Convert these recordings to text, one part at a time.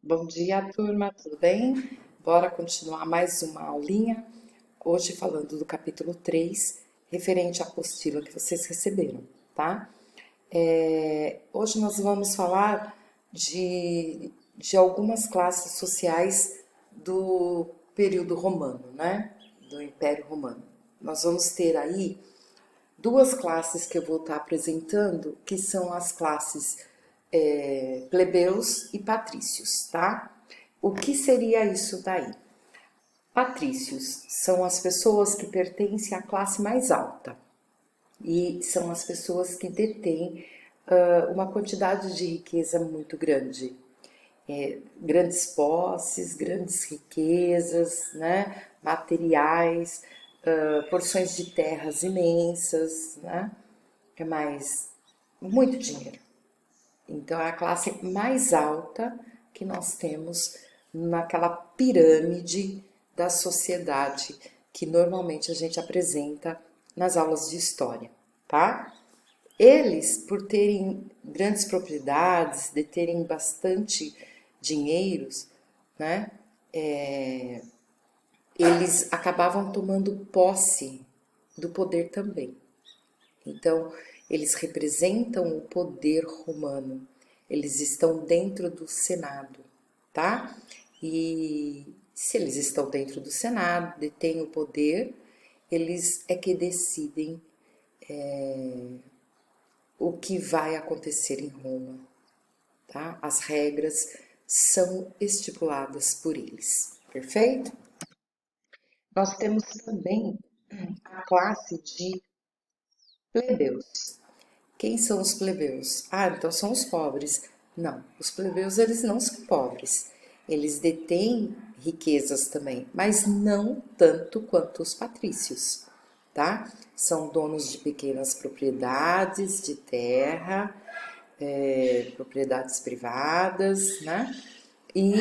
Bom dia, turma, tudo bem? Bora continuar mais uma aulinha. Hoje falando do capítulo 3, referente à apostila que vocês receberam, tá? Hoje nós vamos falar de algumas classes sociais do período romano, né? Do Império Romano. Nós vamos ter aí duas classes que eu vou estar apresentando, que são as classes plebeus e patrícios, tá? O que seria isso daí? Patrícios são as pessoas que pertencem à classe mais alta e são as pessoas que detêm uma quantidade de riqueza muito grande. Grandes posses, grandes riquezas, né? Materiais, porções de terras imensas, né? É mais muito dinheiro. Então, é a classe mais alta que nós temos naquela pirâmide da sociedade que normalmente a gente apresenta nas aulas de história, tá? Eles, por terem grandes propriedades, de terem bastante dinheiros, né? Eles acabavam tomando posse do poder também. Então, eles representam o poder romano, eles estão dentro do Senado, tá? E se eles estão dentro do Senado, detêm o poder, eles é que decidem o que vai acontecer em Roma, tá? As regras são estipuladas por eles, perfeito? Nós temos também a classe de plebeus. Quem são os plebeus? Ah, então são os pobres. Não, os plebeus eles não são pobres. Eles detêm riquezas também, mas não tanto quanto os patrícios, tá? São donos de pequenas propriedades de terra, propriedades privadas, né? E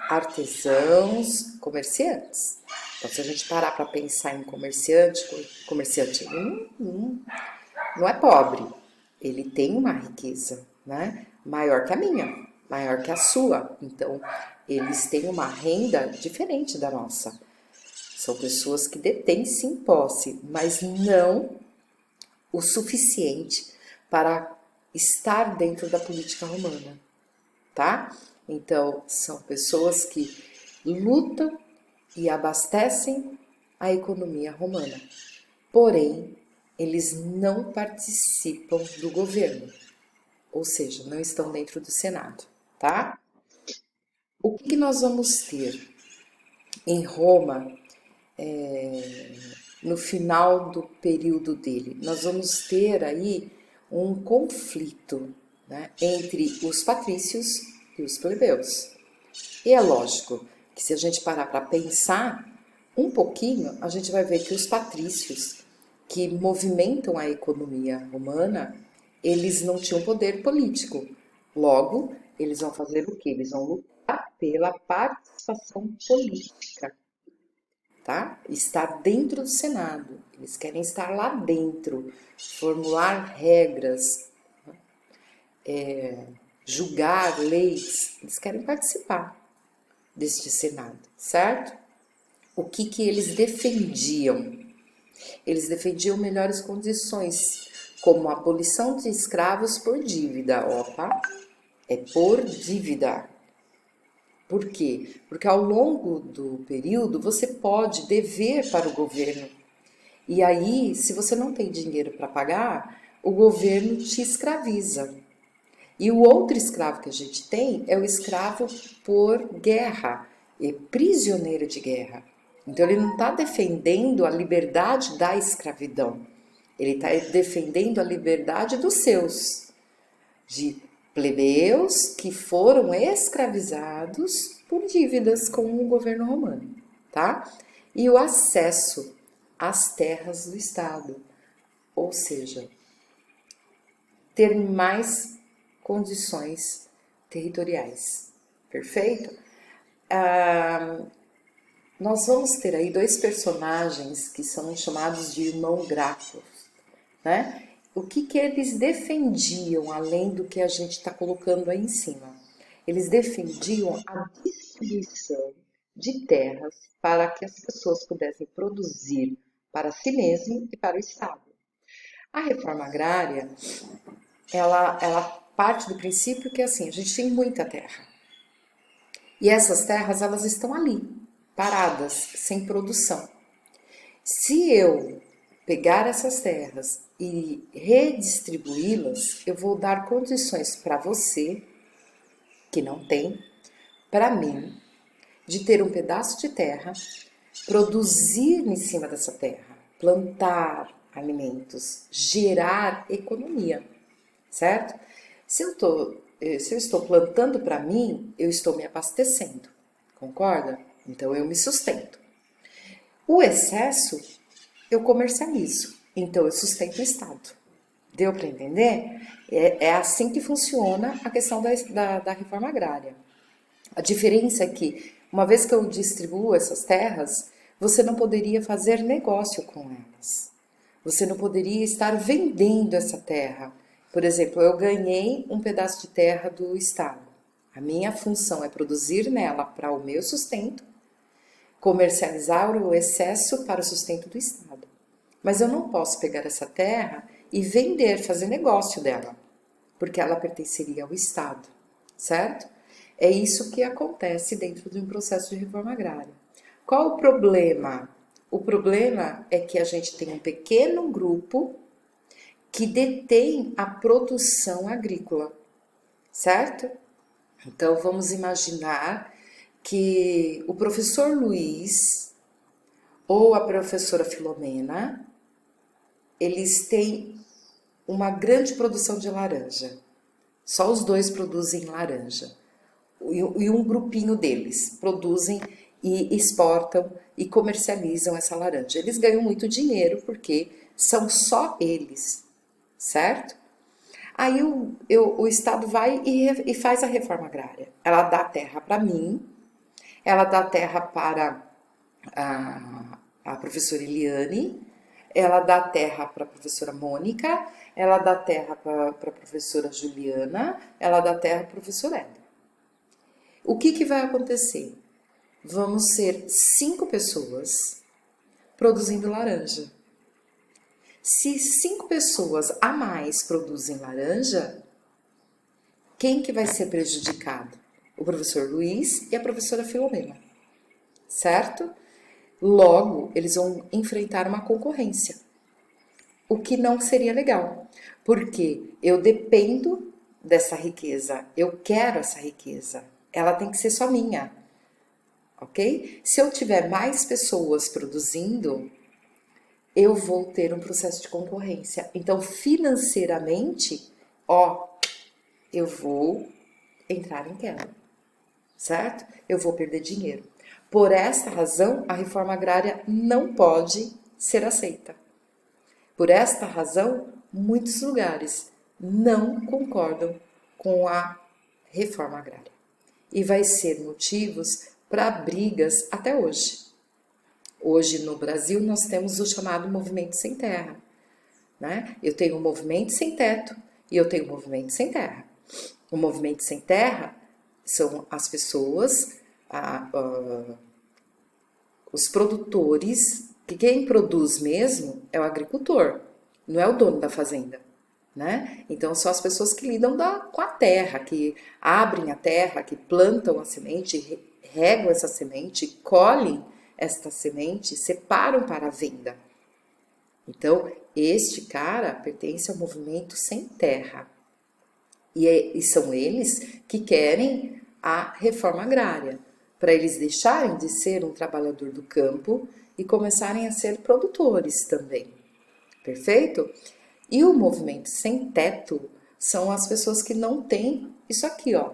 artesãos, comerciantes. Então, se a gente parar para pensar em comerciante não é pobre, ele tem uma riqueza, né? Maior que a minha, maior que a sua. Então, eles têm uma renda diferente da nossa. São pessoas que detêm sim posse, mas não o suficiente para estar dentro da política romana, tá? Então, são pessoas que lutam e abastecem a economia romana. Porém, eles não participam do governo, ou seja, não estão dentro do Senado, tá? O que nós vamos ter em Roma no final do período dele? Nós vamos ter aí um conflito, né, entre os patrícios e os plebeus. E é lógico que se a gente parar para pensar um pouquinho, a gente vai ver que os patrícios que movimentam a economia romana, eles não tinham poder político. Logo, eles vão fazer o quê? Eles vão lutar pela participação política, tá? Estar dentro do Senado. Eles querem estar lá dentro, formular regras, julgar leis. Eles querem participar deste Senado, certo? O que eles defendiam? Eles defendiam melhores condições, como a abolição de escravos por dívida. Opa, é por dívida. Por quê? Porque ao longo do período você pode dever para o governo. E aí, se você não tem dinheiro para pagar, o governo te escraviza. E o outro escravo que a gente tem é o escravo por guerra, é prisioneiro de guerra. Então ele não está defendendo a liberdade da escravidão, ele está defendendo a liberdade dos seus, de plebeus que foram escravizados por dívidas com o governo romano, tá? E o acesso às terras do Estado, ou seja, ter mais condições territoriais. Perfeito? Nós vamos ter aí dois personagens que são chamados de irmão Gracchus, né? O que eles defendiam, além do que a gente está colocando aí em cima? eles defendiam a distribuição de terras para que as pessoas pudessem produzir para si mesmo e para o Estado. A reforma agrária, ela parte do princípio que assim, a gente tem muita terra. E essas terras, elas estão ali, paradas, sem produção. Se eu pegar essas terras e redistribuí-las, eu vou dar condições para você, que não tem, para mim, de ter um pedaço de terra, produzir em cima dessa terra, plantar alimentos, gerar economia, certo? Se eu estou plantando para mim, eu estou me abastecendo, concorda? Então eu me sustento. O excesso eu comercializo, então eu sustento o Estado. Deu para entender? É assim que funciona a questão da reforma agrária. A diferença é que, uma vez que eu distribuo essas terras, você não poderia fazer negócio com elas. Você não poderia estar vendendo essa terra. Por exemplo, eu ganhei um pedaço de terra do Estado. A minha função é produzir nela para o meu sustento, comercializar o excesso para o sustento do Estado. Mas eu não posso pegar essa terra e vender, fazer negócio dela, porque ela pertenceria ao Estado, certo? É isso que acontece dentro de um processo de reforma agrária. Qual o problema? O problema é que a gente tem um pequeno grupo que detém a produção agrícola, certo? Então vamos imaginar que o professor Luiz ou a professora Filomena, eles têm uma grande produção de laranja. Só os dois produzem laranja. E um grupinho deles produzem e exportam e comercializam essa laranja. Eles ganham muito dinheiro porque são só eles, certo? Aí o Estado vai e faz a reforma agrária. Ela dá terra para mim, ela dá terra para a professora Eliane, ela dá terra para a professora Mônica, ela dá terra para a professora Juliana, ela dá terra para o professor Éder. O que vai acontecer? Vamos ser 5 pessoas produzindo laranja. Se 5 pessoas a mais produzem laranja, quem que vai ser prejudicado? O professor Luiz e a professora Filomena, certo? Logo, eles vão enfrentar uma concorrência, o que não seria legal, porque eu dependo dessa riqueza, eu quero essa riqueza, ela tem que ser só minha, ok? Se eu tiver mais pessoas produzindo, eu vou ter um processo de concorrência. Então, financeiramente, eu vou entrar em queda, certo? Eu vou perder dinheiro. Por esta razão, a reforma agrária não pode ser aceita. Por esta razão, muitos lugares não concordam com a reforma agrária. E vai ser motivos para brigas até hoje. Hoje no Brasil nós temos o chamado movimento sem terra, né? Eu tenho um movimento sem teto e eu tenho um movimento sem terra. O movimento sem terra são as pessoas, os produtores, que quem produz mesmo é o agricultor, não é o dono da fazenda, né? Então são as pessoas que lidam com a terra, que abrem a terra, que plantam a semente, regam essa semente, colhem esta semente, separam para a venda. Então, este cara pertence ao movimento sem terra. E são eles que querem a reforma agrária, para eles deixarem de ser um trabalhador do campo e começarem a ser produtores também. Perfeito? E o movimento sem teto são as pessoas que não têm isso aqui, ó,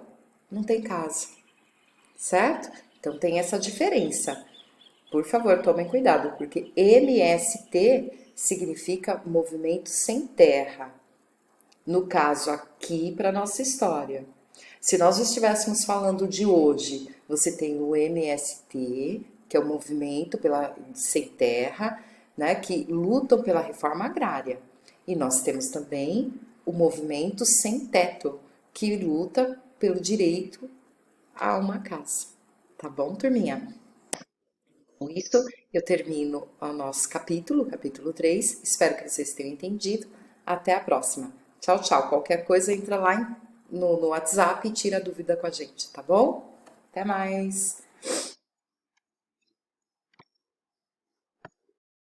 não tem casa, certo? Então tem essa diferença. Por favor, tomem cuidado, porque MST significa movimento sem terra. No caso aqui, para nossa história. Se nós estivéssemos falando de hoje, você tem o MST, que é o movimento sem terra, né, que lutam pela reforma agrária. E nós temos também o movimento sem teto, que luta pelo direito a uma casa. Tá bom, turminha? Com isso, eu termino o nosso capítulo 3. Espero que vocês tenham entendido. Até a próxima. Tchau, tchau. Qualquer coisa, entra lá no WhatsApp e tira a dúvida com a gente, tá bom? Até mais!